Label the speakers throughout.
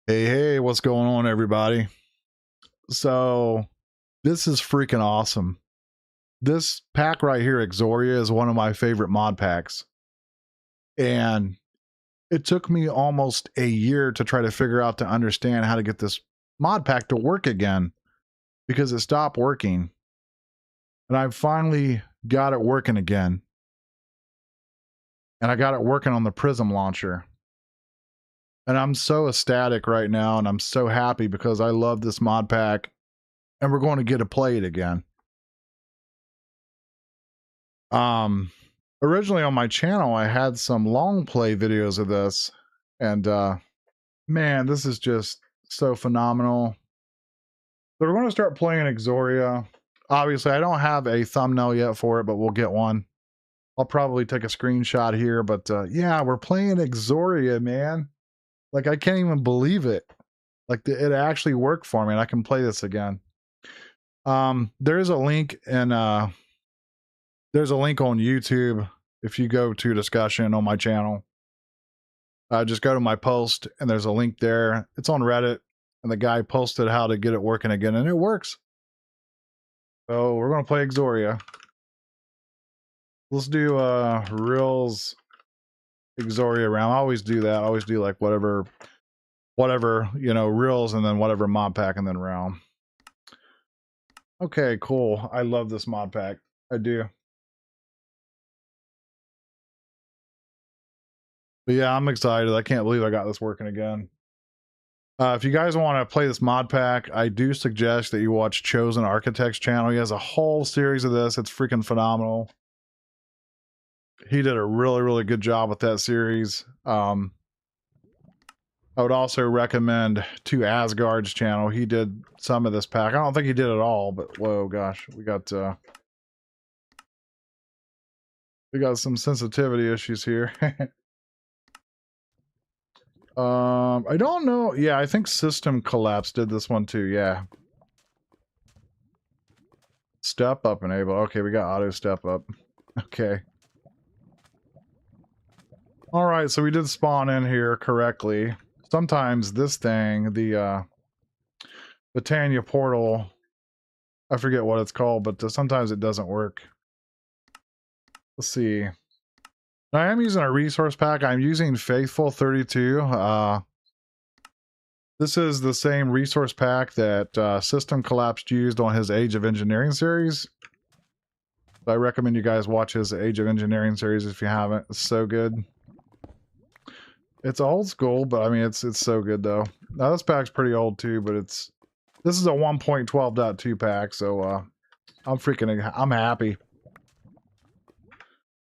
Speaker 1: Hey, what's going on, everybody? So, this is freaking awesome. This pack right here, Exoria, is one of my favorite mod packs. And it took me almost a year to try to figure out to understand how to get this mod pack to work again because it stopped working. And I finally got it working again. And I got it working on the Prism launcher. And I'm so ecstatic right now, and I'm so happy because I love this mod pack, and we're going to get to play it again. Originally on my channel, I had some long play videos of this, and man, this is just so phenomenal. So we're going to start playing Exoria. Obviously, I don't have a thumbnail yet for it, but we'll get one. I'll probably take a screenshot here, but yeah, we're playing Exoria, man. Like, I can't even believe it. Like, it actually worked for me, and I can play this again. There's a link in there's a link on YouTube. If you go to discussion on my channel, just go to my post and there's a link there. It's on Reddit, and the guy posted how to get it working again, and it works. So we're going to play Exoria. Let's do Reels Exoria round. I always do that. I always do like whatever, you know, Reels and then whatever mod pack and then round. Okay, cool. I love this mod pack. I do. But yeah, I'm excited. I can't believe I got this working again. If you guys want to play this mod pack, I do suggest that you watch Chosen Architect's channel. He has a whole series of this. It's freaking phenomenal. He did a really, really good job with that series. I would also recommend to Asgard's channel. He did some of this pack. I don't think he did it all, but whoa, gosh, we got some sensitivity issues here. I don't know. Yeah, I think System Collapse did this one too. Yeah. Step up enable. Okay, we got auto step up. Okay. All right, so we did spawn in here correctly. Sometimes this thing, the Tanya portal, I forget what it's called, but sometimes it doesn't work. Let's see. I am using a resource pack. I'm using Faithful 32. This is the same resource pack that System Collapse used on his Age of Engineering series. I recommend you guys watch his Age of Engineering series if you haven't. It's so good. It's old school, but I mean, it's so good though. Now this pack's pretty old too, but this is a 1.12.2 pack, so I'm happy.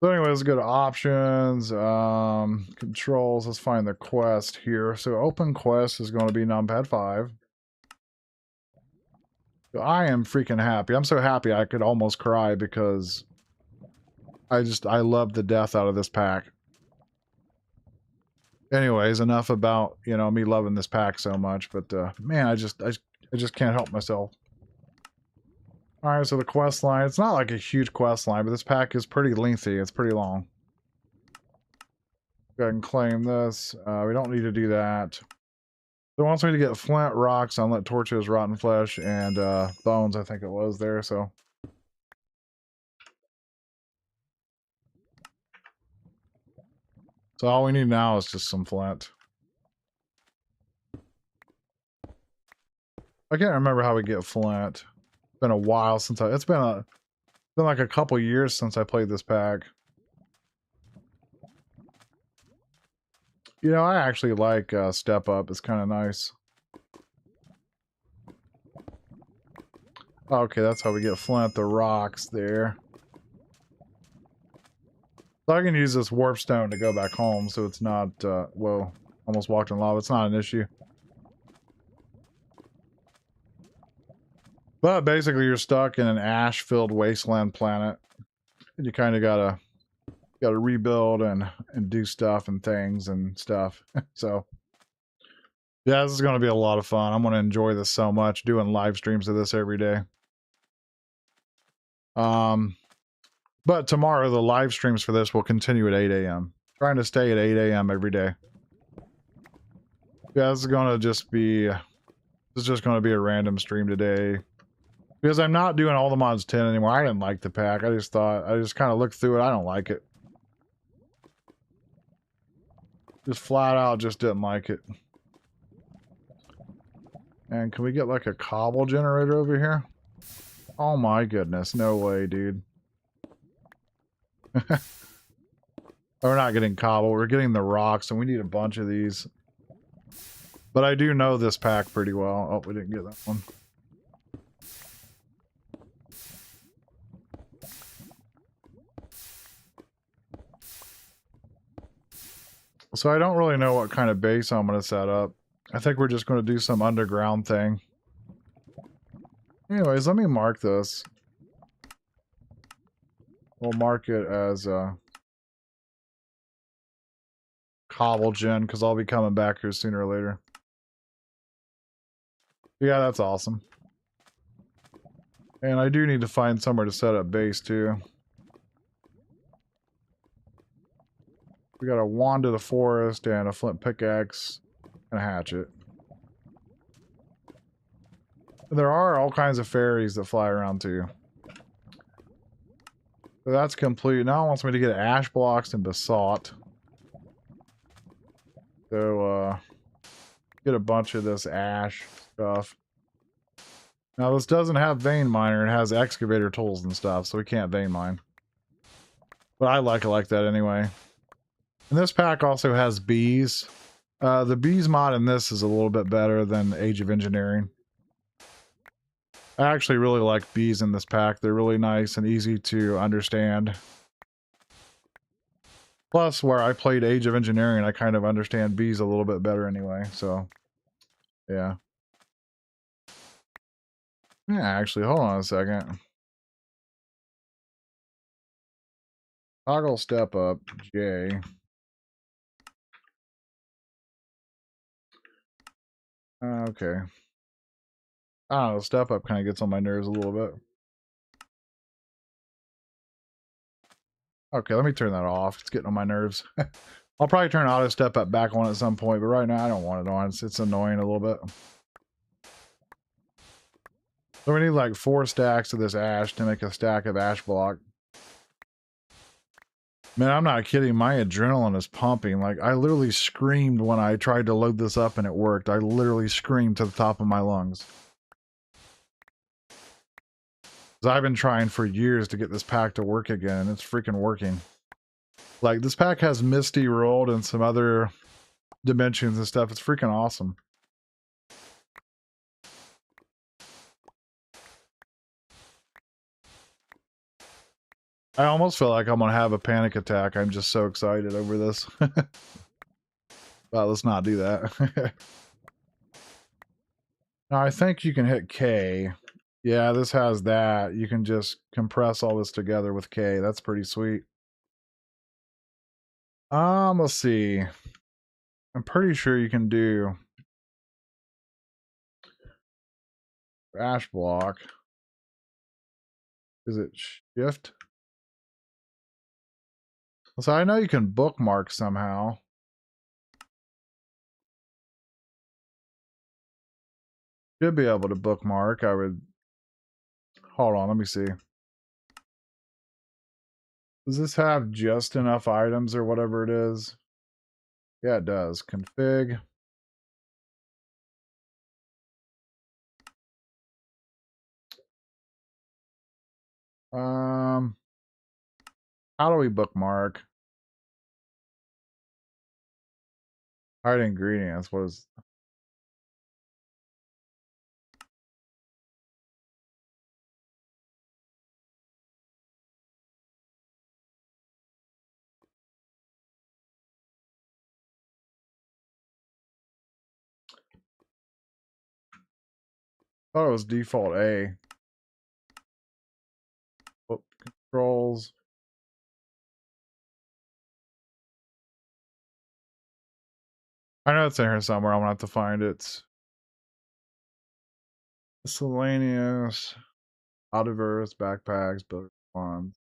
Speaker 1: So anyway, let's go to options, controls. Let's find the quest here. So open quest is going to be numpad 5. So I am freaking happy. I'm so happy I could almost cry because I love the death out of this pack. Anyways, enough about, you know, me loving this pack so much, but man, I just can't help myself. All right, so the quest line, it's not like a huge quest line, but this pack is pretty lengthy. It's pretty long. Go ahead and claim this. We don't need to do that. So it wants me to get flint, rocks, unlit torches, rotten flesh, and bones, I think it was there, so. So all we need now is just some flint. I can't remember how we get flint. It's been a while since it's been like a couple years since I played this pack. You know, I actually like Step Up. It's kind of nice. Okay, that's how we get flint, the rocks there. So I can use this warp stone to go back home, so it's not, whoa, almost walked in lava. It's not an issue. But basically you're stuck in an ash-filled wasteland planet. And you kind of gotta rebuild and do stuff and things and stuff. So yeah, this is going to be a lot of fun. I'm going to enjoy this so much, doing live streams of this every day. But tomorrow the live streams for this will continue at 8 a.m. Trying to stay at 8 a.m. every day. Yeah, this is gonna just be a random stream today. Because I'm not doing all the mods 10 anymore. I didn't like the pack. I just kind of looked through it. I don't like it. Just flat out just didn't like it. And can we get like a cobble generator over here? Oh my goodness. No way, dude. We're not getting cobble. We're getting the rocks, and we need a bunch of these. But I do know this pack pretty well. Oh, we didn't get that one. So I don't really know what kind of base I'm going to set up. I think we're just going to do some underground thing. Anyways, let me mark this. We'll mark it as cobble gen, because I'll be coming back here sooner or later. Yeah, that's awesome. And I do need to find somewhere to set up base too. We got a wand of the forest and a flint pickaxe and a hatchet. There are all kinds of fairies that fly around too. So that's complete. Now it wants me to get ash blocks and basalt. So get a bunch of this ash stuff. Now this doesn't have vein miner, it has excavator tools and stuff, so we can't vein mine. But I like it like that anyway. And this pack also has bees. The bees mod in this is a little bit better than Age of Engineering. I actually really like bees in this pack. They're really nice and easy to understand. Plus, where I played Age of Engineering, I kind of understand bees a little bit better anyway, so yeah. Yeah, actually, hold on a second. Toggle step up, J. Okay. I don't know, step up kind of gets on my nerves a little bit. Okay, let me turn that off. It's getting on my nerves. I'll probably turn auto step up back on at some point, but right now I don't want it on. It's annoying a little bit. So we need like 4 stacks of this ash to make a stack of ash block. Man, I'm not kidding. My adrenaline is pumping. Like, I literally screamed when I tried to load this up and it worked. I literally screamed to the top of my lungs. 'Cause I've been trying for years to get this pack to work again, and it's freaking working. Like, this pack has Misty rolled and some other dimensions and stuff. It's freaking awesome. I almost feel like I'm gonna have a panic attack. I'm just so excited over this. Well, let's not do that. Now, I think you can hit K. Yeah, this has that. You can just compress all this together with K. That's pretty sweet. Let's see. I'm pretty sure you can do ash block. Is it shift? So I know you can bookmark somehow. Should be able to bookmark. I would. Hold on, let me see. Does this have just enough items or whatever it is? Yeah, it does. Config. Um, how do we bookmark? Hide ingredients. What is? Oh, it was default A. Oh, controls. I know it's in here somewhere. I'm gonna have to find it. Miscellaneous, Audiverse, backpacks, builder wands.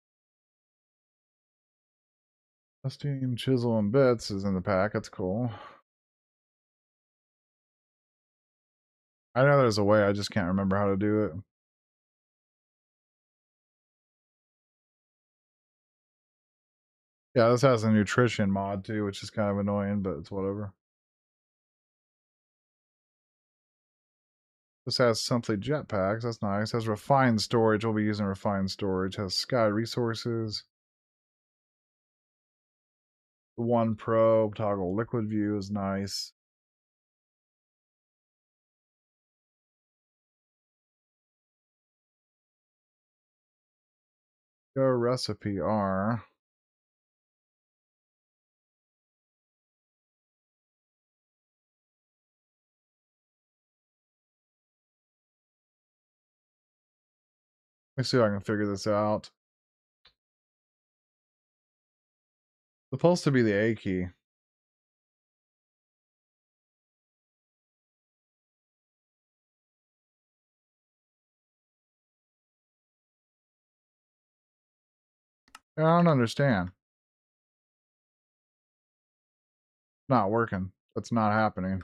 Speaker 1: Steam, chisel, and bits is in the pack. That's cool. I know there's a way, I just can't remember how to do it. Yeah, this has a nutrition mod too, which is kind of annoying, but it's whatever. This has monthly jetpacks, that's nice. Has refined storage, we'll be using refined storage. Has sky resources. The one probe, toggle liquid view is nice. Go recipe R. Let me see if I can figure this out. Supposed to be the A key. I don't understand. Not working. That's not happening.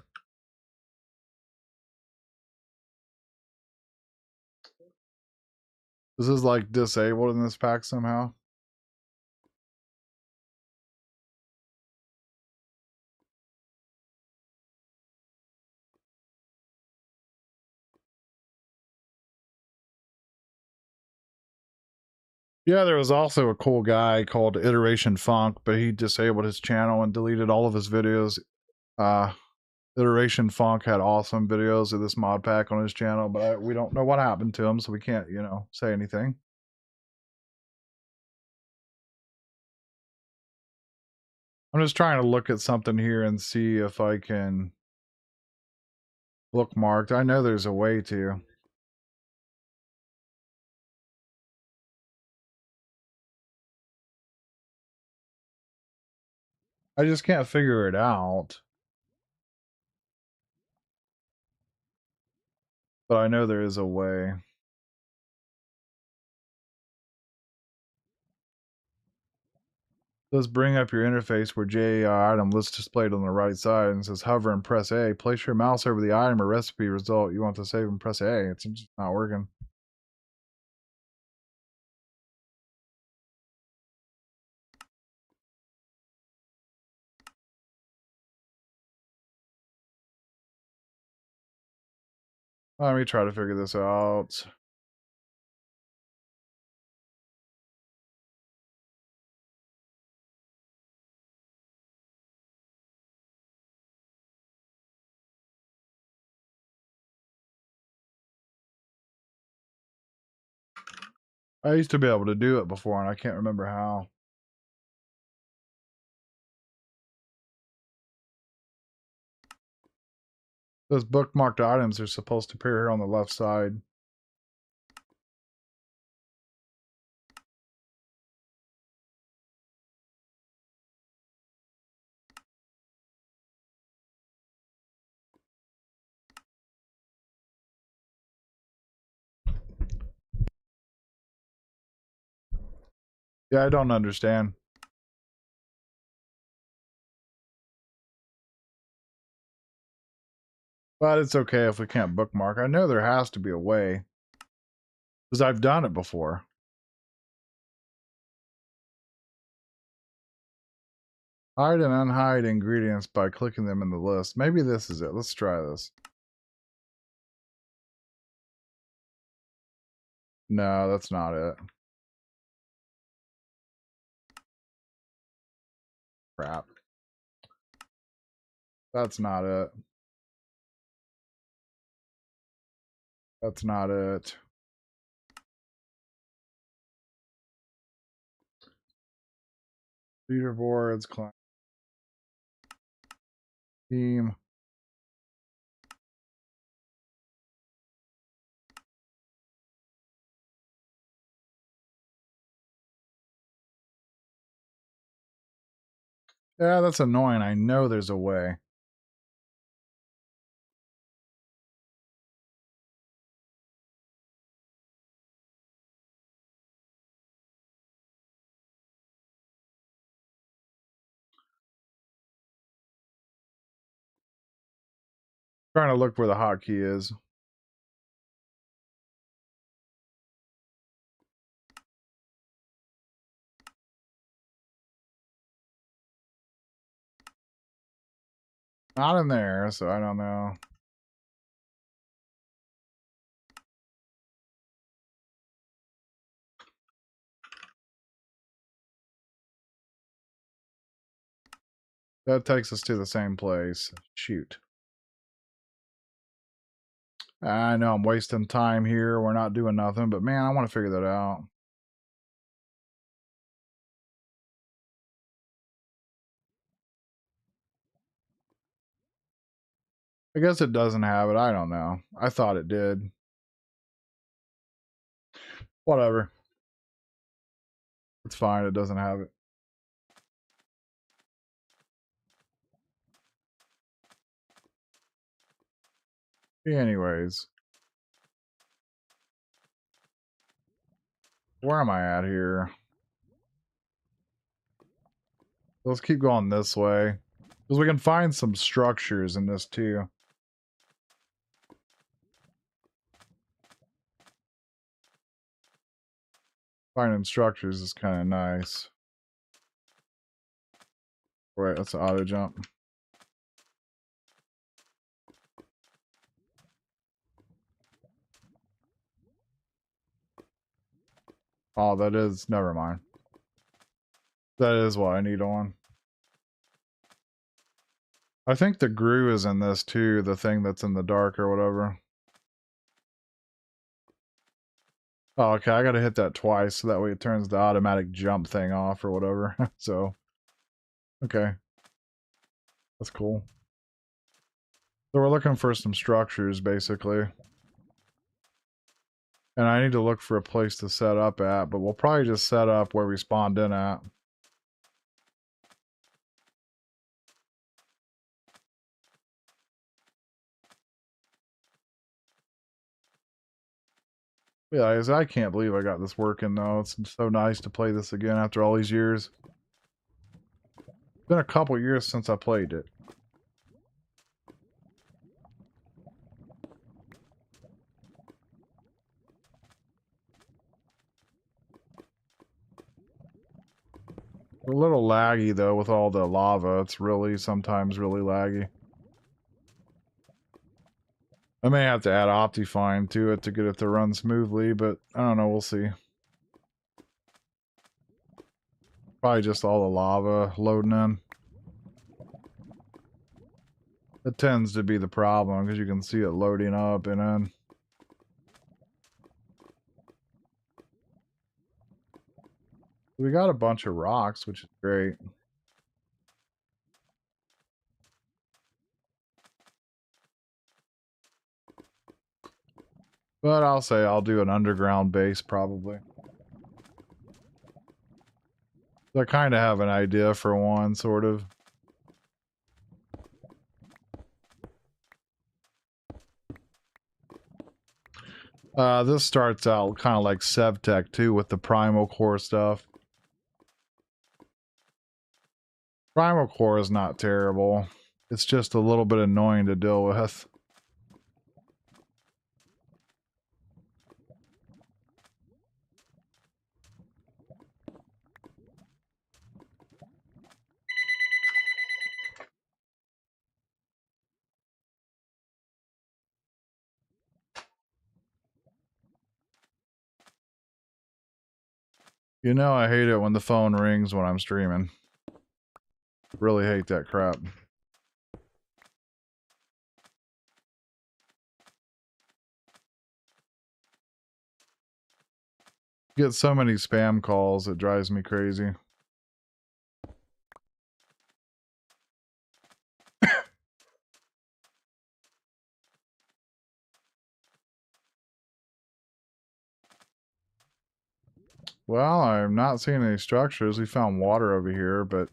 Speaker 1: This is like disabled in this pack somehow. Yeah, there was also a cool guy called Iteration Funk, but he disabled his channel and deleted all of his videos. Iteration Funk had awesome videos of this mod pack on his channel, but we don't know what happened to him, so we can't, say anything. I'm just trying to look at something here and see if I can bookmark. I know there's a way to. I just can't figure it out. But I know there is a way. Let's bring up your interface where JAI item list displayed on the right side and says hover and press A. Place your mouse over the item or recipe result you want to save and press A. It's just not working. Let me try to figure this out. I used to be able to do it before and I can't remember how. Those bookmarked items are supposed to appear here on the left side. Yeah, I don't understand. But it's okay if we can't bookmark. I know there has to be a way. Because I've done it before. Hide and unhide ingredients by clicking them in the list. Maybe this is it. Let's try this. No, that's not it. Crap. That's not it. That's not it. Leaderboards, client team. Yeah, that's annoying. I know there's a way. Trying to look where the hotkey is. Not in there, so I don't know. That takes us to the same place. Shoot. I know I'm wasting time here. We're not doing nothing, but man, I want to figure that out. I guess it doesn't have it. I don't know. I thought it did. Whatever. It's fine. It doesn't have it. Anyways. Where am I at here? Let's keep going this way. Because we can find some structures in this too. Finding structures is kind of nice. Wait, that's an auto jump. Oh, that is, never mind. That is what I need on. I think the grue is in this too, the thing that's in the dark or whatever. Oh, okay, I gotta hit that twice so that way it turns the automatic jump thing off or whatever. So, okay. That's cool. So we're looking for some structures, basically. And I need to look for a place to set up at, but we'll probably just set up where we spawned in at. Yeah, I can't believe I got this working, though. It's so nice to play this again after all these years. It's been a couple years since I played it. A little laggy, though, with all the lava. It's really, sometimes really laggy. I may have to add Optifine to it to get it to run smoothly, but I don't know, we'll see. Probably just all the lava loading in. It tends to be the problem, because you can see it loading up and in. We got a bunch of rocks, which is great. But I'll say I'll do an underground base, probably. I kind of have an idea for one, sort of. This starts out kind of like SevTech, too, with the Primal Core stuff. Primal Core is not terrible. It's just a little bit annoying to deal with. You know I hate it when the phone rings when I'm streaming. Really hate that crap. Get so many spam calls, it drives me crazy. Well, I'm not seeing any structures. We found water over here, but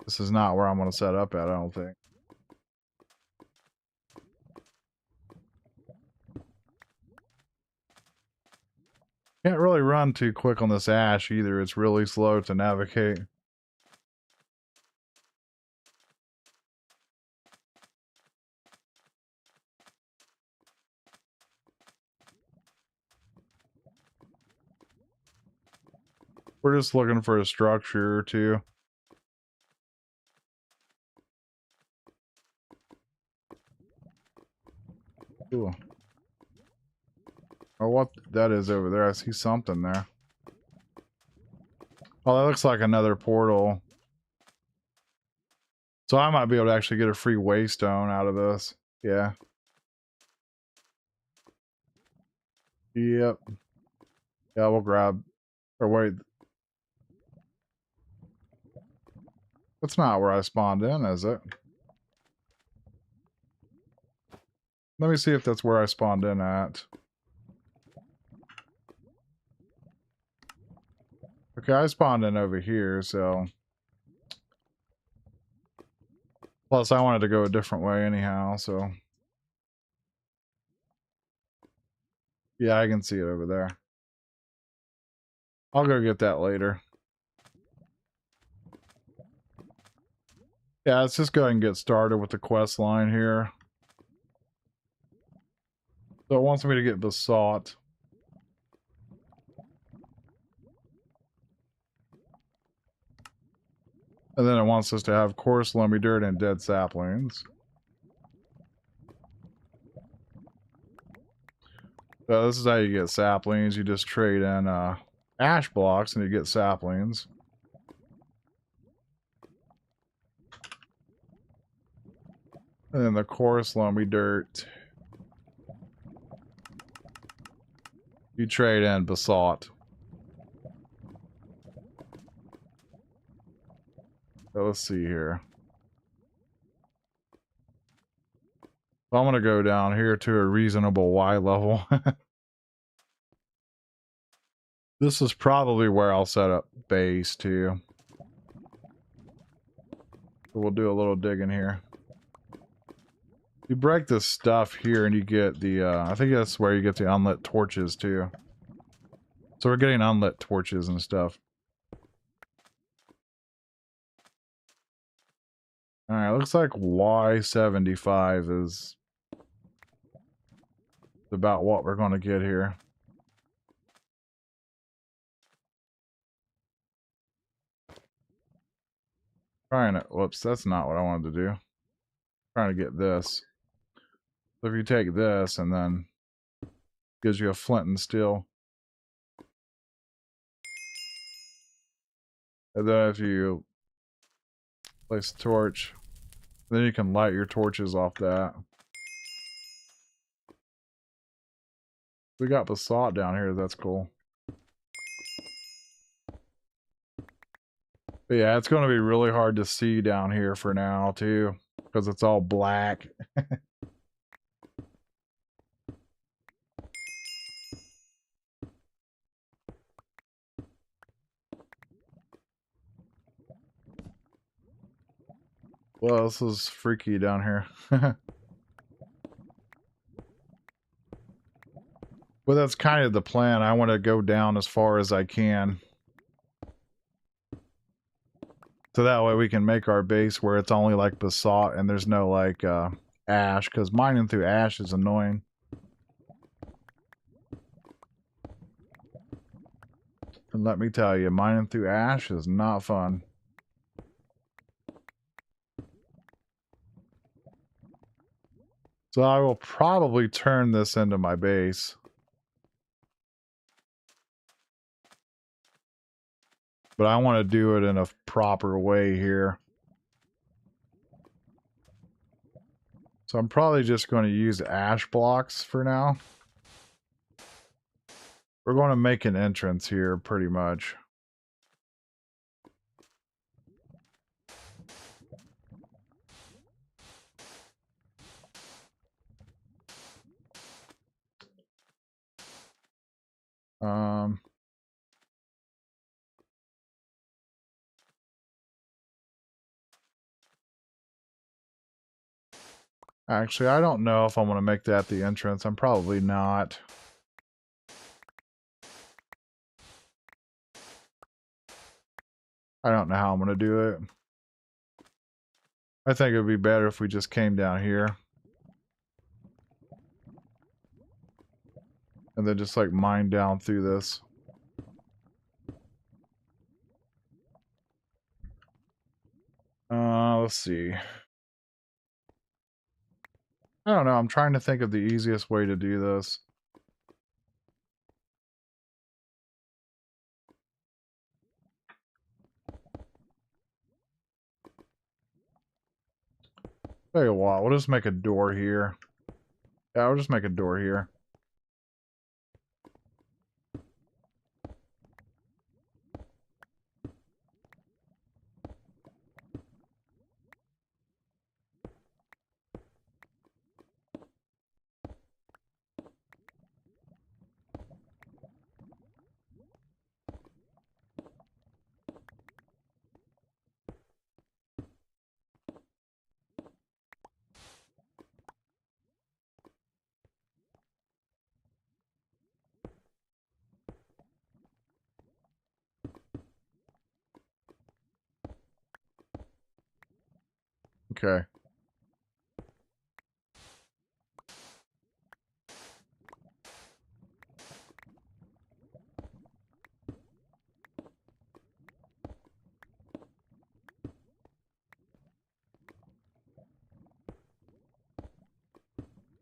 Speaker 1: this is not where I'm going to set up at, I don't think. Can't really run too quick on this ash either. It's really slow to navigate. We're just looking for a structure or two. Ooh. Oh, what that is over there. I see something there. Oh, that looks like another portal. So I might be able to actually get a free waystone out of this. Yeah. Yep. Yeah, we'll grab... Or wait. That's not where I spawned in, is it? Let me see if that's where I spawned in at. Okay, I spawned in over here, so... Plus, I wanted to go a different way anyhow, so... Yeah, I can see it over there. I'll go get that later. Yeah, let's just go ahead and get started with the quest line here. So it wants me to get Besought. And then it wants us to have coarse, loamy dirt, and dead saplings. So this is how you get saplings. You just trade in ash blocks and you get saplings. And then the coarse, loamy dirt, you trade in Besought. So let's see here. So I'm going to go down here to a reasonable Y level. This is probably where I'll set up base too. So we'll do a little digging here. You break this stuff here and you get the, I think that's where you get the unlit torches too. So we're getting unlit torches and stuff. Alright, looks like Y75 is about what we're going to get here. Trying to, whoops, that's not what I wanted to do. Trying to get this. So if you take this and then gives you a flint and steel. And then if you place a torch, then you can light your torches off that. We got Besought down here, that's cool. But yeah, it's going to be really hard to see down here for now, too. Because it's all black. Well, this is freaky down here. But that's kind of the plan. I want to go down as far as I can. So that way we can make our base where it's only like Besought and there's no like ash. Because mining through ash is annoying. And let me tell you, mining through ash is not fun. So I will probably turn this into my base. But I want to do it in a proper way here. So I'm probably just going to use ash blocks for now. We're going to make an entrance here pretty much. Actually, I don't know if I'm going to make that the entrance. I'm probably not. I don't know how I'm going to do it. I think it would be better if we just came down here. And then just like mine down through this. Let's see. I don't know. I'm trying to think of the easiest way to do this. Tell you what, we'll just make a door here. Yeah, we'll just make a door here. Okay.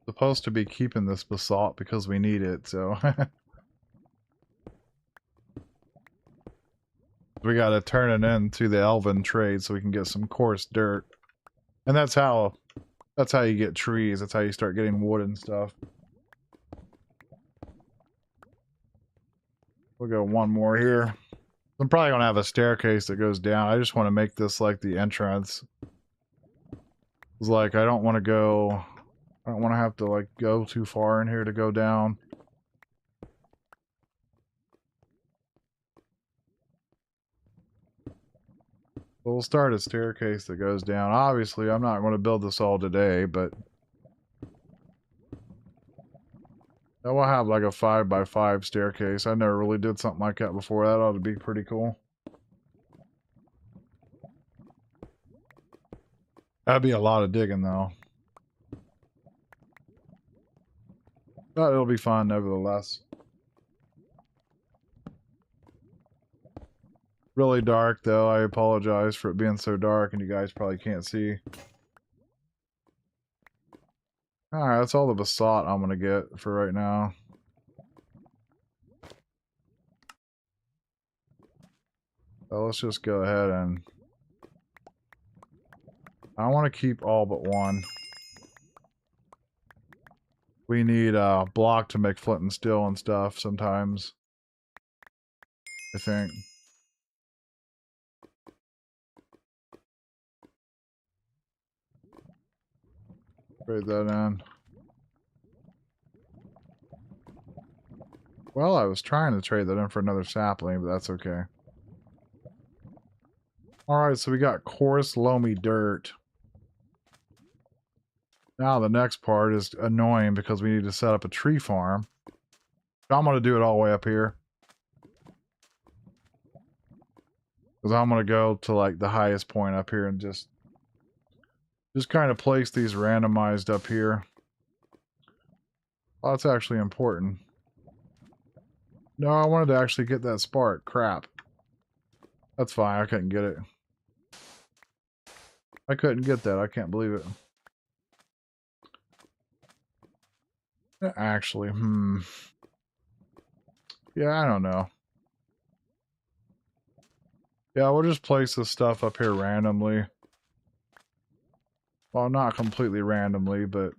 Speaker 1: Supposed to be keeping this basalt because we need it, so we gotta turn it into the elven trade so we can get some coarse dirt. And that's how you get trees. That's how you start getting wood and stuff. We'll go one more here. I'm probably gonna have a staircase that goes down. I just want to make this like the entrance. It's like I don't want to go. I don't want to have to like go too far in here to go down. But we'll start a staircase that goes down. Obviously, I'm not going to build this all today, but I will have like a 5x5 staircase. I never really did something like that before. That ought to be pretty cool. That'd be a lot of digging, though. But it'll be fun, nevertheless. Really dark, though. I apologize for it being so dark, and you guys probably can't see. Alright, that's all the basalt I'm going to get for right now. So let's just go ahead and... I want to keep all but one. We need a block to make flint and steel and stuff sometimes. I think. Trade that in. Well, I was trying to trade that in for another sapling, but that's okay. Alright, so we got coarse, loamy dirt. Now the next part is annoying because we need to set up a tree farm. I'm going to do it all the way up here. Because I'm going to go to like the highest point up here and just kind of place these randomized up here. Oh, that's actually important. No, I wanted to actually get that spark. Crap. That's fine. I couldn't get it. I couldn't get that. I can't believe it. Actually, yeah, I don't know. Yeah, we'll just place this stuff up here randomly. Well, not completely randomly, but...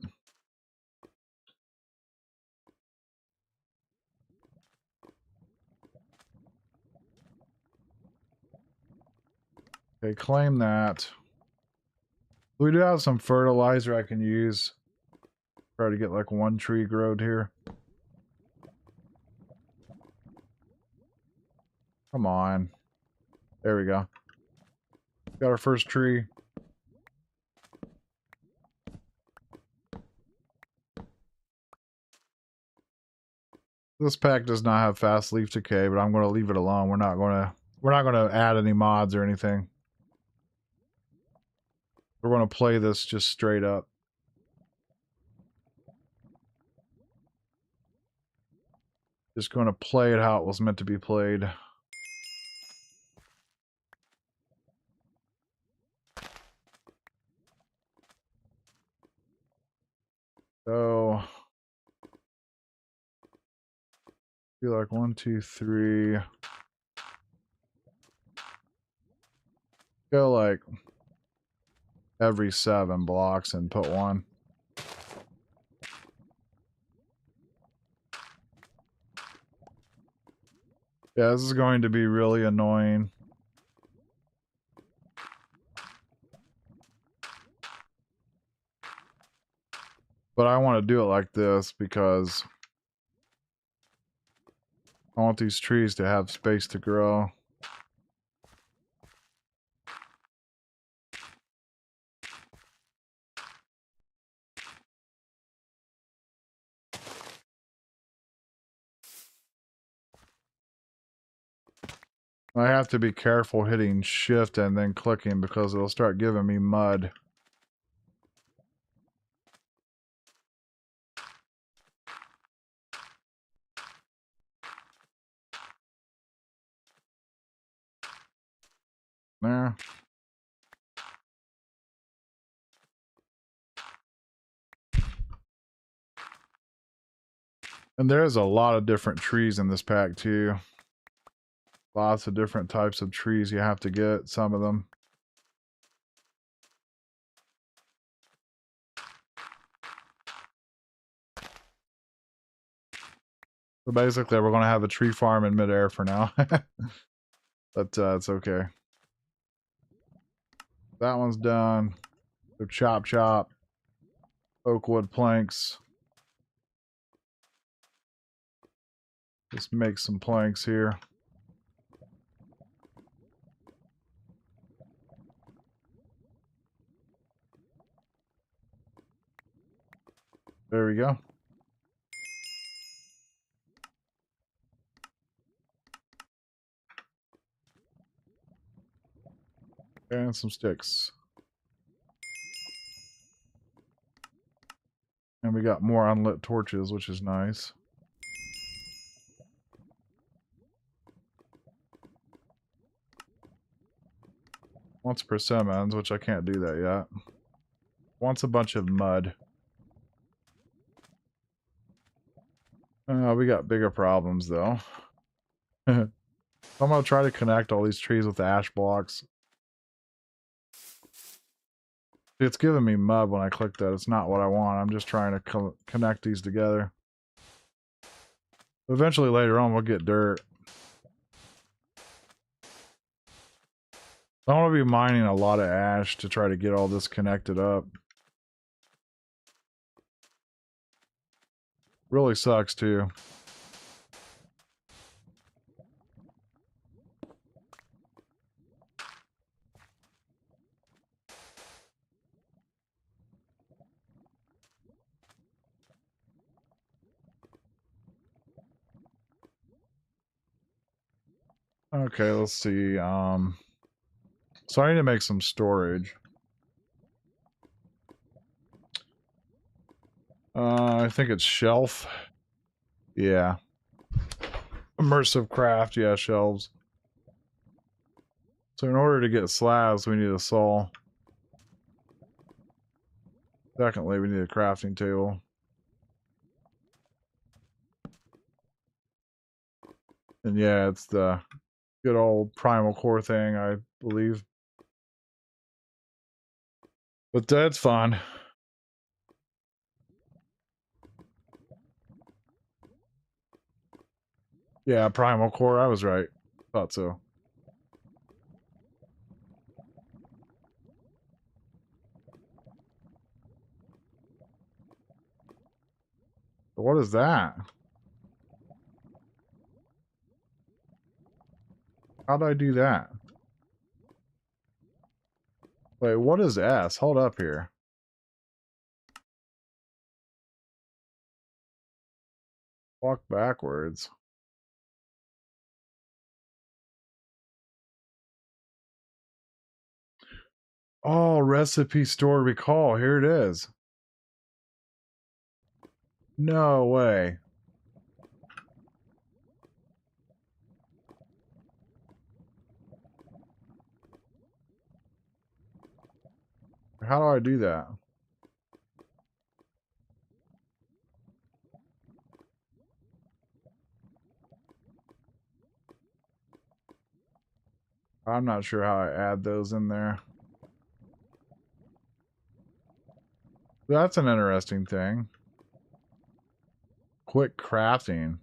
Speaker 1: Okay, claim that. We do have some fertilizer I can use. Try to get like one tree growed here. Come on. There we go. Got our first tree. This pack does not have fast leaf decay, but I'm going to leave it alone. We're not going to add any mods or anything. We're going to play this just straight up. Just going to play it how it was meant to be played. So be like 1, 2, 3. Go like every 7 blocks and put one. Yeah, this is going to be really annoying. But I want to do it like this because I want these trees to have space to grow. I have to be careful hitting shift and then clicking because it'll start giving me mud. There. And there's a lot of different trees in this pack too. Lots of different types of trees you have to get, some of them. So basically, we're going to have a tree farm in midair for now. But it's okay. That one's done. So chop chop. Oak wood planks. Just make some planks here. There we go. And some sticks. And we got more unlit torches, which is nice. Wants persimmons, which I can't do that yet. Wants a bunch of mud. We got bigger problems, though. I'm going to try to connect all these trees with the ash blocks. It's giving me mud when I click that. It's not what I want. I'm just trying to connect these together. Eventually, later on, we'll get dirt. I want to be mining a lot of ash to try to get all this connected up. Really sucks, too. Okay, let's see. So I need to make some storage. I think it's shelf. Yeah. Immersive craft, yeah, shelves. So in order to get slabs, we need a saw. Secondly, we need a crafting table. And yeah, it's the good old primal core thing, I believe. But that's fun. Yeah, primal core, I was right. Thought so. But what is that? How do I do that? Wait, what is S? Hold up here. Walk backwards. Oh, recipe store recall. Here it is. No way. How do I do that? I'm not sure how I add those in there. That's an interesting thing. Quick crafting.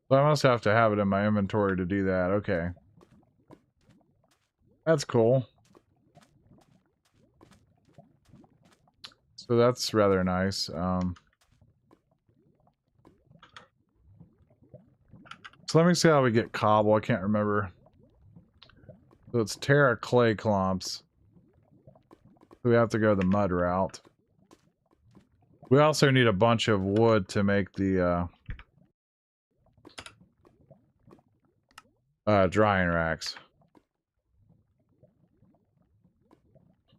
Speaker 1: So I must have to have it in my inventory to do that. Okay. That's cool. So that's rather nice. So let me see how we get cobble. I can't remember. So it's terra clay clumps. We have to go the mud route. We also need a bunch of wood to make the drying racks.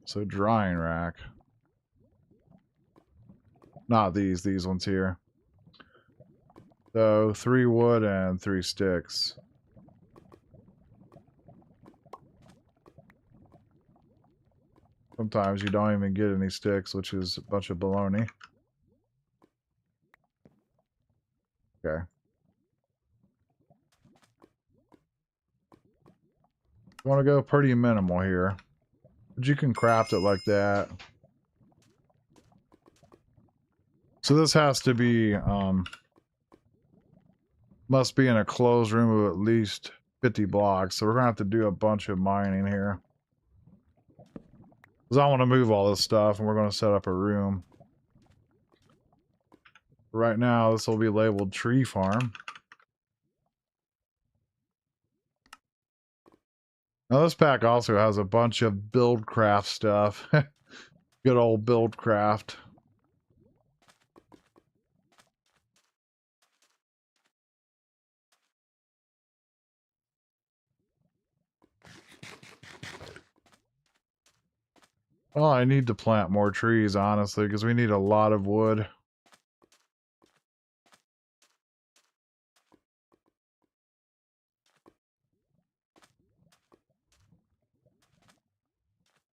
Speaker 1: So drying rack. Not these ones here. So 3 wood and 3 sticks. Sometimes you don't even get any sticks, which is a bunch of baloney. Okay. You want to go pretty minimal here. But you can craft it like that. So this has to be, must be in a closed room of at least 50 blocks. So we're going to have to do a bunch of mining here. Because I want to move all this stuff and we're going to set up a room. Right now, this will be labeled tree farm. Now this pack also has a bunch of buildcraft stuff. Good old buildcraft. Oh, I need to plant more trees, honestly, because we need a lot of wood.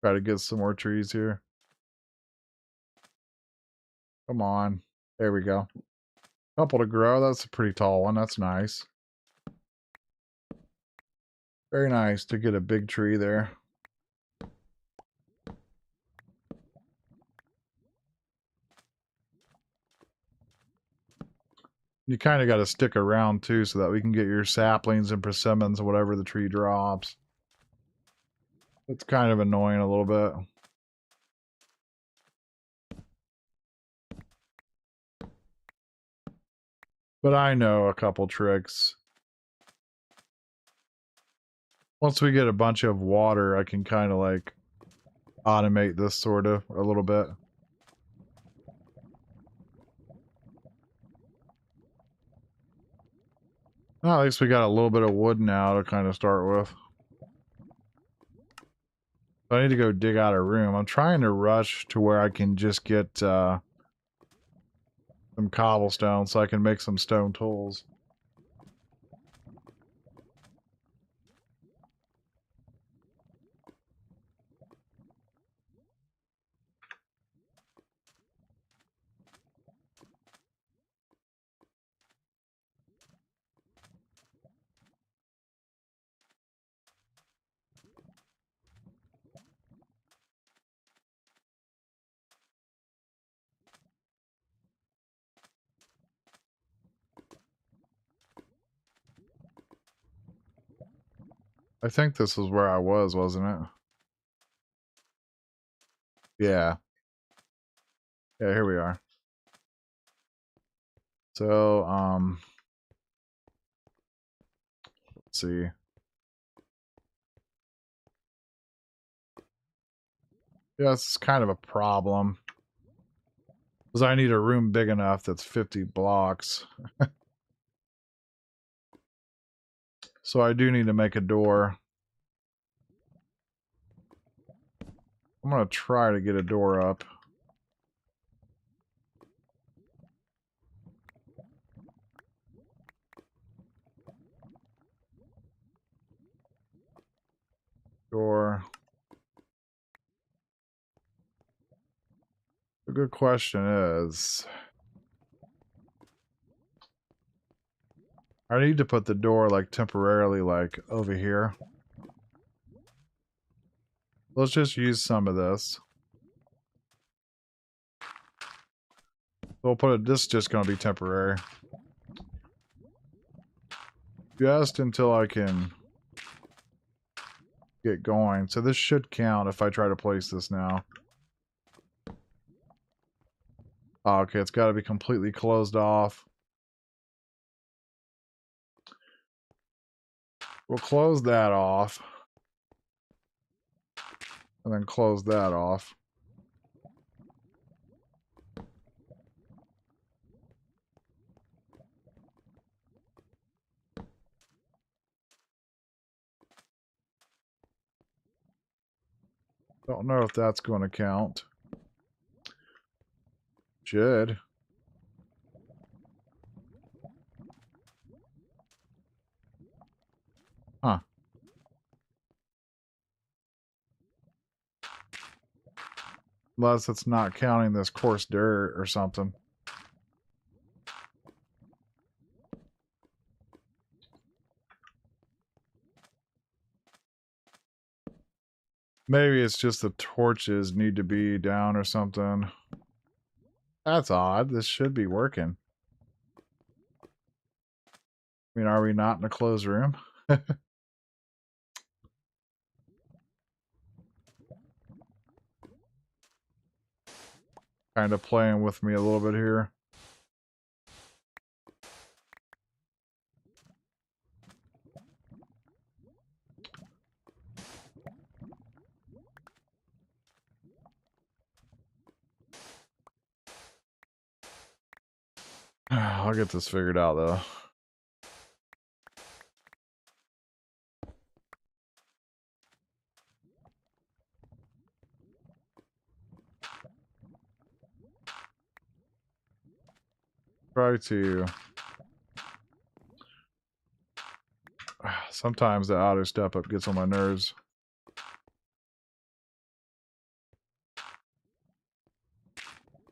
Speaker 1: Try to get some more trees here. Come on. There we go. Couple to grow. That's a pretty tall one. That's nice. Very nice to get a big tree there. You kind of got to stick around too so that we can get your saplings and persimmons, whatever the tree drops. It's kind of annoying a little bit. But I know a couple tricks. Once we get a bunch of water, I can kind of like automate this sort of a little bit. Well, at least we got a little bit of wood now to kind of start with. I need to go dig out a room. I'm trying to rush to where I can just get some cobblestone so I can make some stone tools. I think this is where I was, wasn't it? Yeah. Yeah, here we are. So, let's see. Yeah, this is kind of a problem. Because I need a room big enough that's 50 blocks. So I do need to make a door. I'm going to try to get a door up. Door. The good question is... I need to put the door like temporarily like over here. Let's just use some of this. We'll put it, this is just going to be temporary. Just until I can get going. So this should count if I try to place this now. Oh, okay, it's got to be completely closed off. We'll close that off. And then close that off. Don't know if that's going to count. Should. Huh. Unless it's not counting this coarse dirt or something. Maybe it's just the torches need to be down or something. That's odd. This should be working. I mean, are we not in a closed room? Kind of playing with me a little bit here. I'll get this figured out, though. Try to... Sometimes the auto step up gets on my nerves.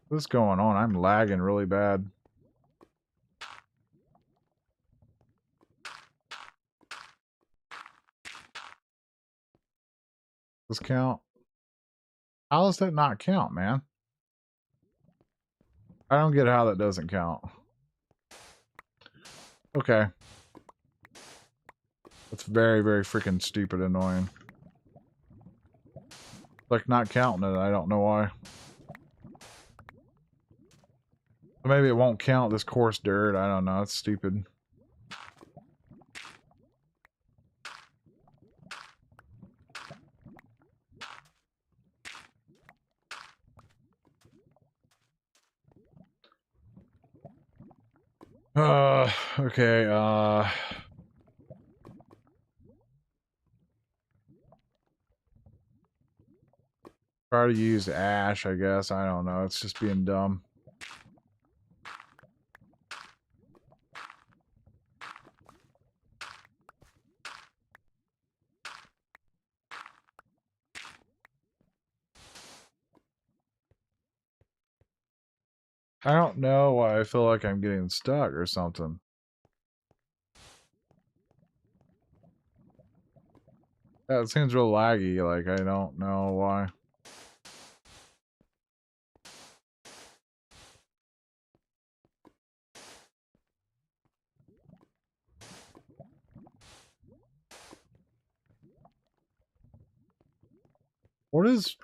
Speaker 1: What's going on? I'm lagging really bad. Does count? How does that not count, man? I don't get how that doesn't count. Okay. That's very, very freaking stupid annoying. Like not counting it, I don't know why. Maybe it won't count this coarse dirt, I don't know, it's stupid. Okay, try to use ash, I guess, I don't know, it's just being dumb. I don't know why I feel like I'm getting stuck or something. Yeah, it seems real laggy, like I don't know why. What is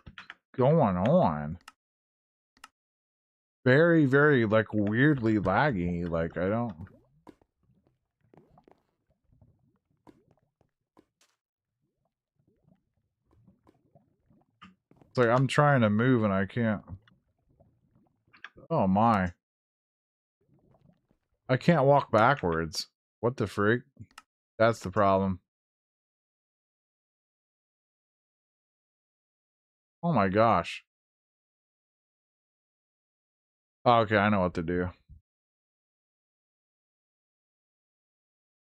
Speaker 1: going on? Very, very, like, weirdly laggy, like, I don't... It's like I'm trying to move and I can't. Oh my. I can't walk backwards. What the freak? That's the problem. Oh my gosh. Oh, okay, I know what to do.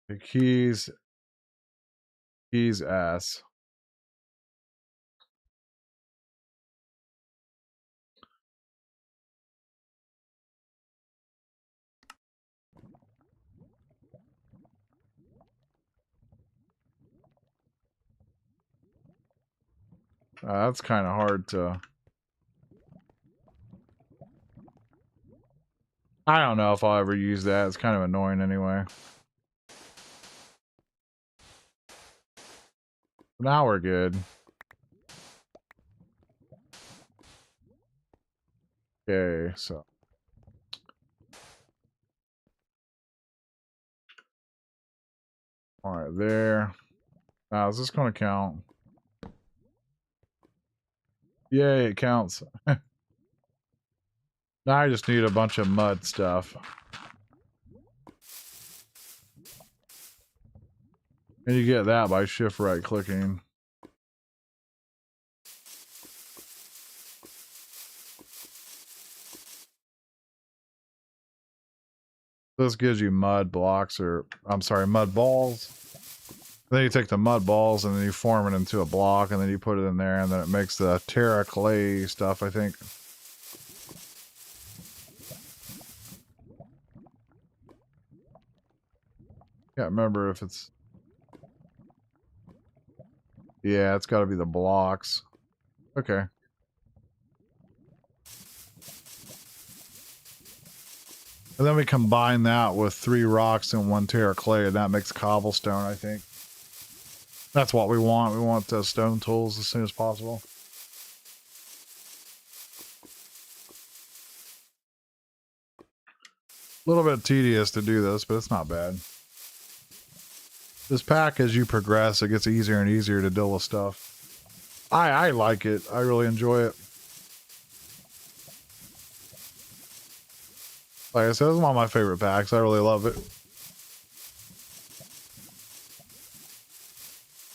Speaker 1: The keys S. That's kind of hard to... I don't know if I'll ever use that. It's kind of annoying anyway. Now we're good. Okay, so... Alright, there. Now, is this going to count? Yay, it counts. Now I just need a bunch of mud stuff. And you get that by shift right clicking. This gives you mud blocks, or I'm sorry, mud balls. Then you take the mud balls and then you form it into a block and then you put it in there and then it makes the terra clay stuff, I think. Can't remember if it's... Yeah, it's got to be the blocks. Okay. And then we combine that with 3 rocks and 1 terra clay, and that makes cobblestone, I think. That's what we want. We want stone tools as soon as possible. A little bit tedious to do this, but it's not bad. This pack, as you progress, it gets easier and easier to deal with stuff. I like it. I really enjoy it. Like I said, it's one of my favorite packs. I really love it.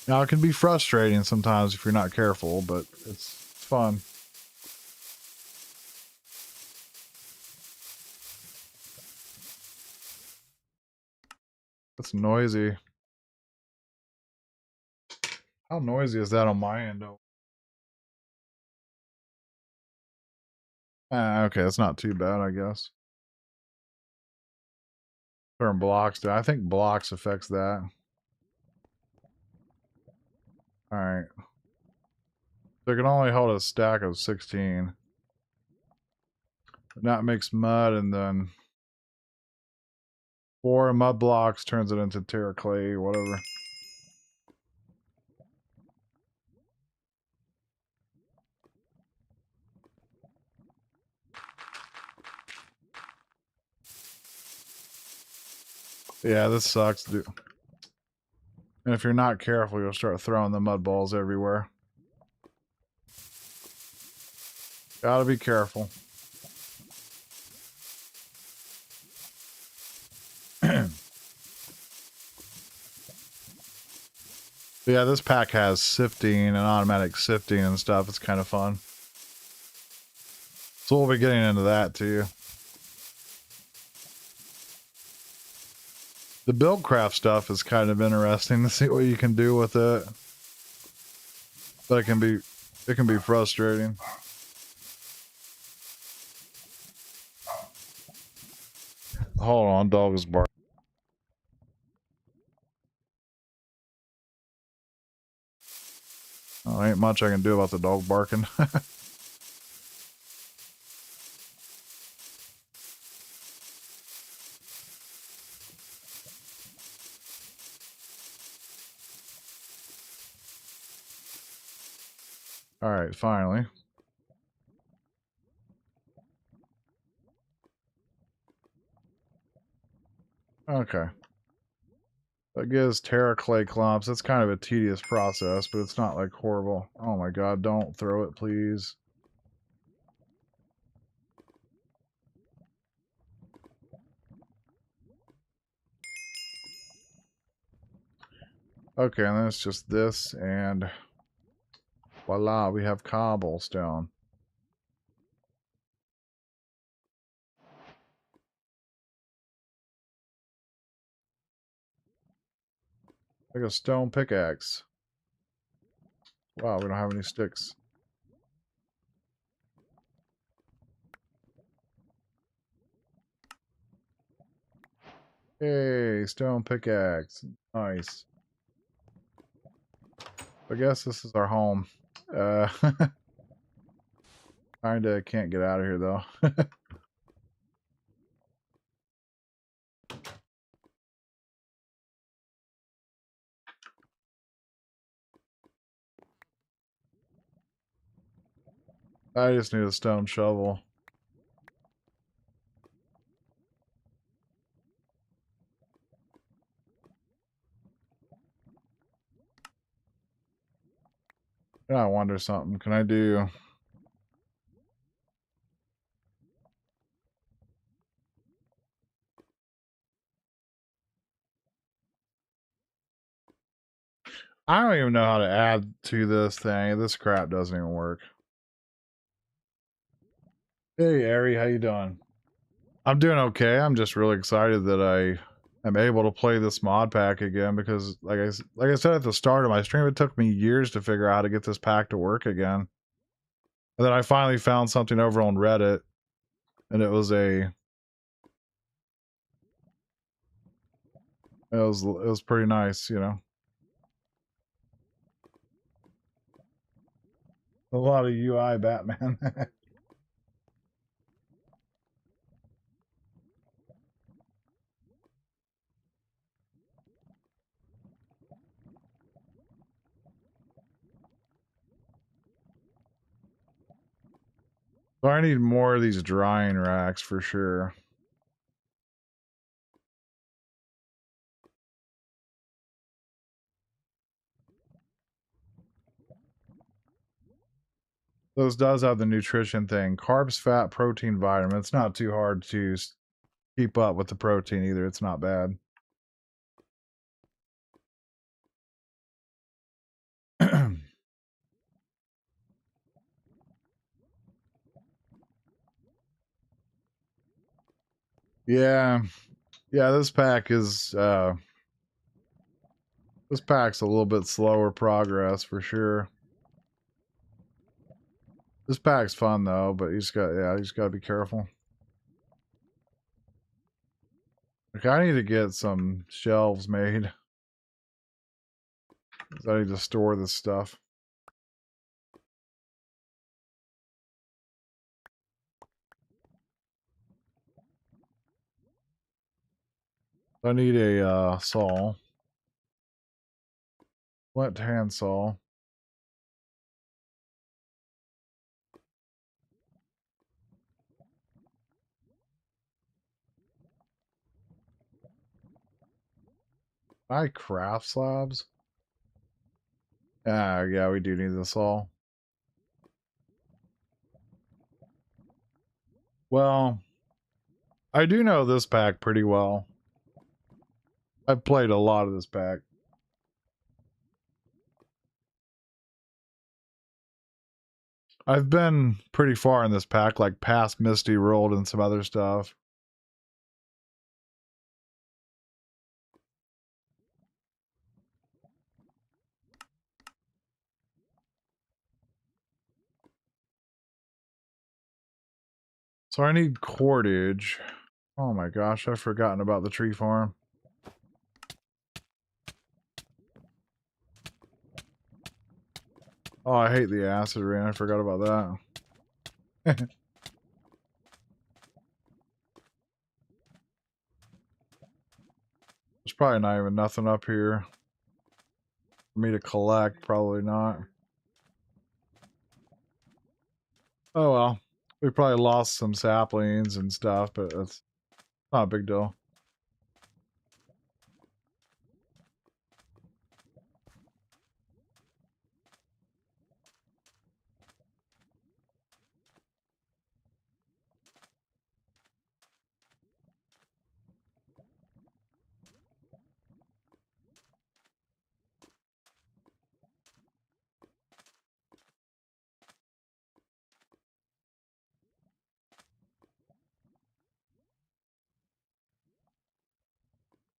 Speaker 1: Now, it can be frustrating sometimes if you're not careful, but it's fun. It's noisy. How noisy is that on my end, though? Okay, that's not too bad, I guess. Turn blocks. I think blocks affects that. Alright. So it can only hold a stack of 16. And that makes mud, and then 4 mud blocks turns it into terra clay or whatever. Yeah, this sucks, dude. And if you're not careful, you'll start throwing the mud balls everywhere. Gotta be careful. Yeah, this pack has sifting and automatic sifting and stuff. It's kind of fun. So we'll be getting into that too. The buildcraft stuff is kind of interesting to see what you can do with it. But it can be frustrating. Hold on, dog is barking. Oh, ain't much I can do about the dog barking. Alright, finally. Okay. That gives terra clay clumps. That's kind of a tedious process, but it's not like horrible. Oh my god, don't throw it, please. Okay, and then it's just this, and voila, we have cobblestone. Like a stone pickaxe. Wow, we don't have any sticks. Hey, stone pickaxe. Nice. I guess this is our home. Uh, kinda can't get out of here though. I just need a stone shovel. I wonder something. Can I do... I don't even know how to add to this thing. This crap doesn't even work. Hey, Ari, how you doing? I'm doing okay. I'm just really excited that I am able to play this mod pack again because, like I said at the start of my stream, it took me years to figure out how to get this pack to work again. And then I finally found something over on Reddit, and it was pretty nice, you know. A lot of UI Batman. So I need more of these drying racks for sure. Those does have the nutrition thing. Carbs, fat, protein, vitamin. It's not too hard to keep up with the protein either. It's not bad. Yeah. Yeah, this pack's a little bit slower progress for sure. This pack's fun though, but you just gotta be careful. Okay, I need to get some shelves made. I need to store this stuff. I need a saw. What hand saw? I craft slabs. Ah, yeah, we do need the saw. Well, I do know this pack pretty well. I've played a lot of this pack. I've been pretty far in this pack, like past Misty World and some other stuff. So I need cordage. Oh my gosh, I've forgotten about the tree farm. Oh, I hate the acid rain. I forgot about that. There's probably not even nothing up here for me to collect. Probably not. Oh well. We probably lost some saplings and stuff, but it's not a big deal.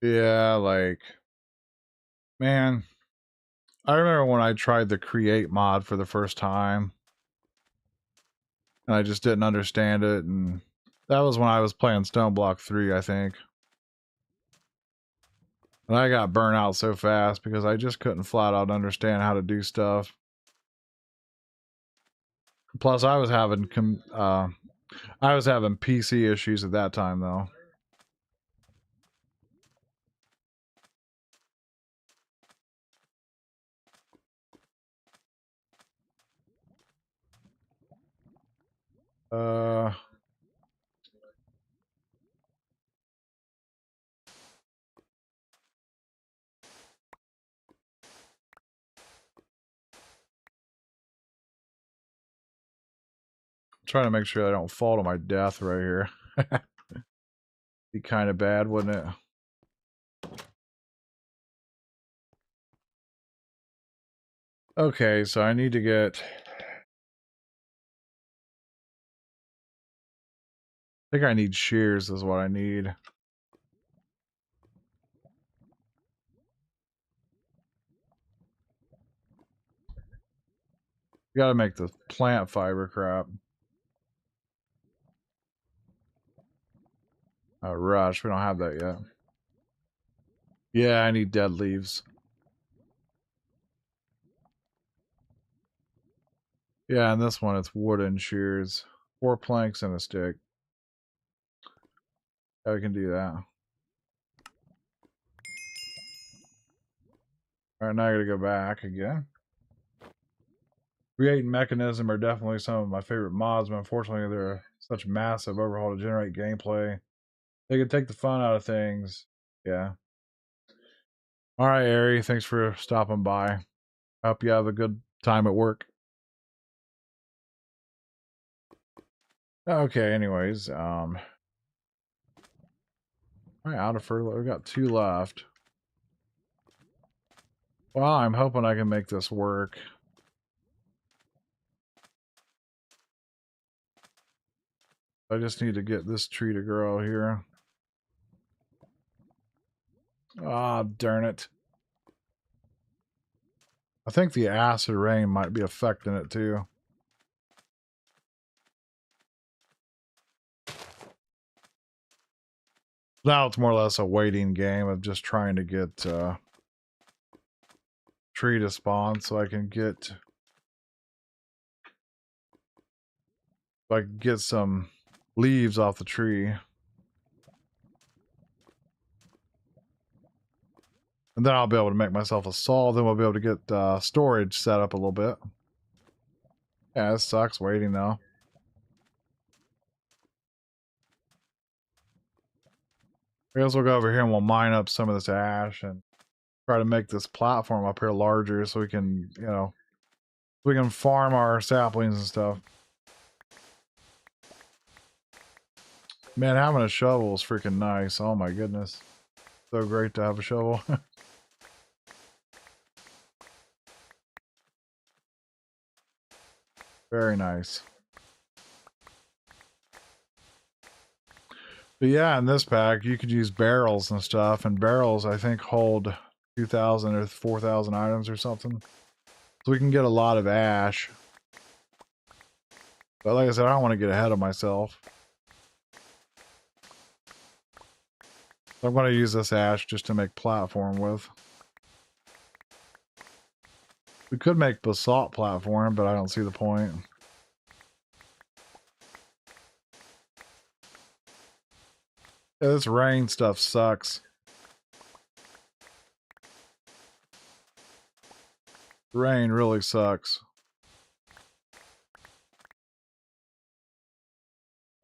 Speaker 1: Yeah, like, man, I remember when I tried the create mod for the first time and I just didn't understand it, and that was when I was playing Stone Block 3, I think. And I got burnt out so fast because I just couldn't flat out understand how to do stuff. Plus, I was having PC issues at that time, though. Uh, trying to make sure I don't fall to my death right here. Be kind of bad, wouldn't it? Okay, so I need to get... I think I need shears is what I need. You gotta make the plant fiber crap. Oh, rush. We don't have that yet. Yeah, I need dead leaves. Yeah, and this one it's wooden shears. 4 planks and a stick. Yeah, we can do that. Alright, now I gotta go back again. Create and Mechanism are definitely some of my favorite mods, but unfortunately they're such massive overhaul to generate gameplay. They can take the fun out of things. Yeah. Alright, Ari, thanks for stopping by. I hope you have a good time at work. Okay, anyways, am I out of fertilizer? We got 2 left. Well, I'm hoping I can make this work. I just need to get this tree to grow here. Ah, darn it. I think the acid rain might be affecting it too. Now it's more or less a waiting game of just trying to get tree to spawn so I can get some leaves off the tree. And then I'll be able to make myself a saw. Then we'll be able to get storage set up a little bit. Yeah, it sucks waiting though. I guess we'll go over here and we'll mine up some of this ash and try to make this platform up here larger so we can, you know, we can farm our saplings and stuff. Man, having a shovel is freaking nice. Oh my goodness. So great to have a shovel. Very nice. But yeah, in this pack, you could use barrels and stuff. And barrels, I think, hold 2,000 or 4,000 items or something. So we can get a lot of ash. But like I said, I don't want to get ahead of myself. So I'm going to use this ash just to make platform with. We could make basalt platform, but I don't see the point. Yeah, this rain stuff sucks. Rain really sucks.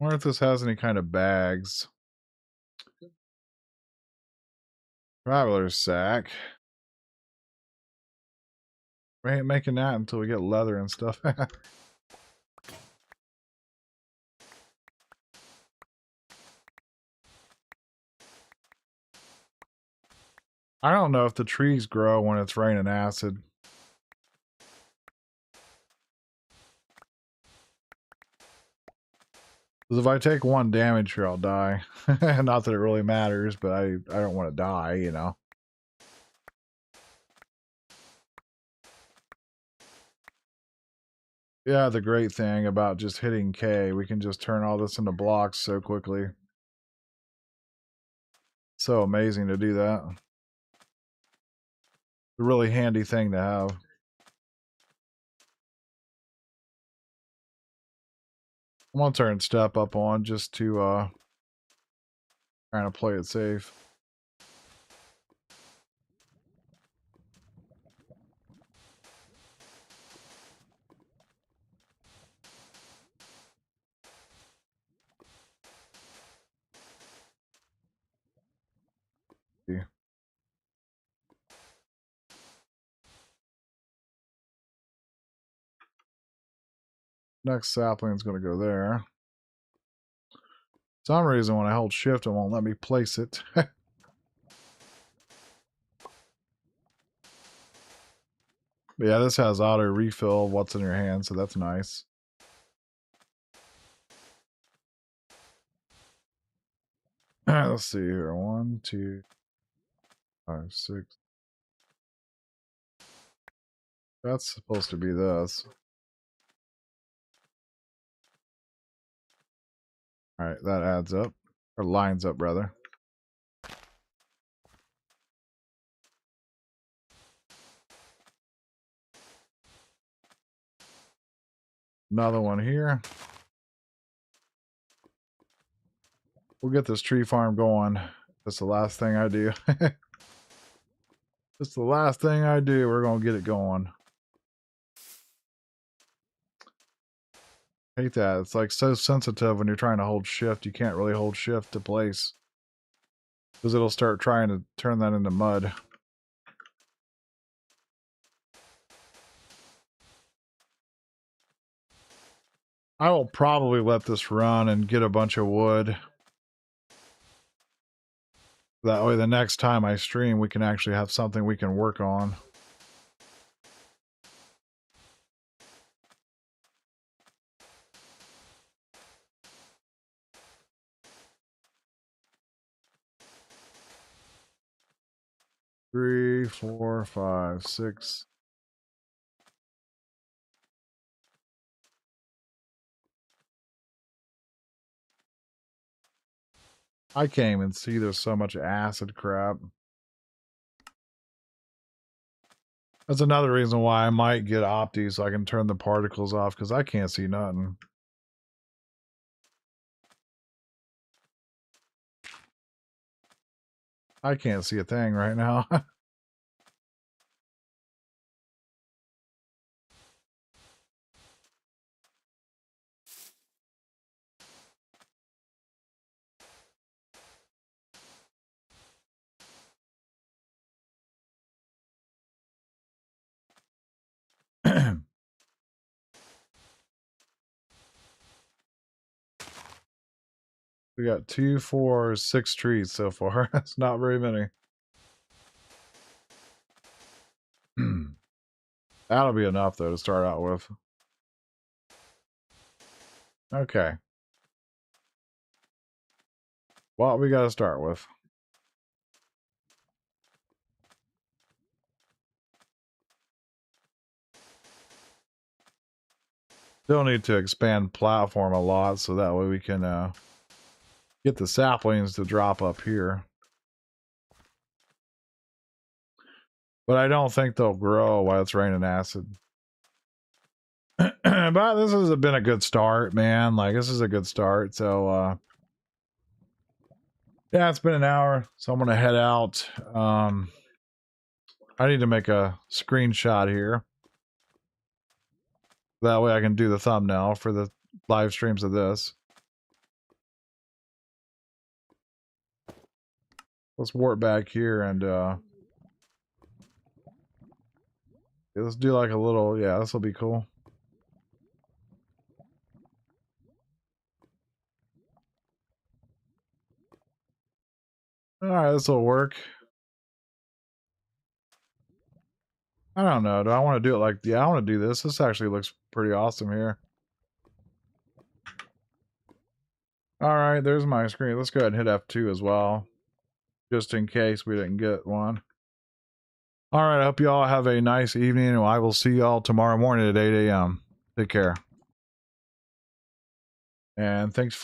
Speaker 1: I wonder if this has any kind of bags. Traveler's sack. We ain't making that until we get leather and stuff. I don't know if the trees grow when it's raining acid. Because if I take 1 damage here, I'll die. Not that it really matters, but I don't want to die, you know. Yeah, the great thing about just hitting K, we can just turn all this into blocks so quickly. So amazing to do that. A really handy thing to have. I'm gonna turn step up on just to trying to play it safe. Next sapling's gonna go there. For some reason when I hold shift it won't let me place it. But yeah, this has auto refill what's in your hand, so that's nice. Let's see here. 1, 2, 5, 6. That's supposed to be this. Alright, that adds up. Or lines up, rather. Another one here. We'll get this tree farm going. That's the last thing I do. That's the last thing I do. We're going to get it going. Hate that. It's like so sensitive when you're trying to hold shift. You can't really hold shift to place. Because it'll start trying to turn that into mud. I will probably let this run and get a bunch of wood. That way the next time I stream, we can actually have something we can work on. Three, 4, 5, 6. I can't even see there's so much acid crap. That's another reason why I might get Opti so I can turn the particles off, because I can't see nothing. I can't see a thing right now. We got 2, 4, 6 trees so far. That's not very many. That'll be enough, though, to start out with. Okay. What we got to start with. Still need to expand platform a lot so that way we can get the saplings to drop up here. But I don't think they'll grow while it's raining acid. But this has been a good start, man. Like, this is a good start. So, yeah, it's been an hour. So I'm going to head out. I need to make a screenshot here. That way I can do the thumbnail for the live streams of this. Let's warp back here and let's do like a little, yeah, this will be cool. Alright, this will work. I don't know. Do I want to do it like, yeah, I want to do this. This actually looks pretty awesome here. Alright, there's my screen. Let's go ahead and hit F2 as well. Just in case we didn't get one. Alright, I hope you all have a nice evening, and I will see you all tomorrow morning at 8 a.m. Take care. And thanks for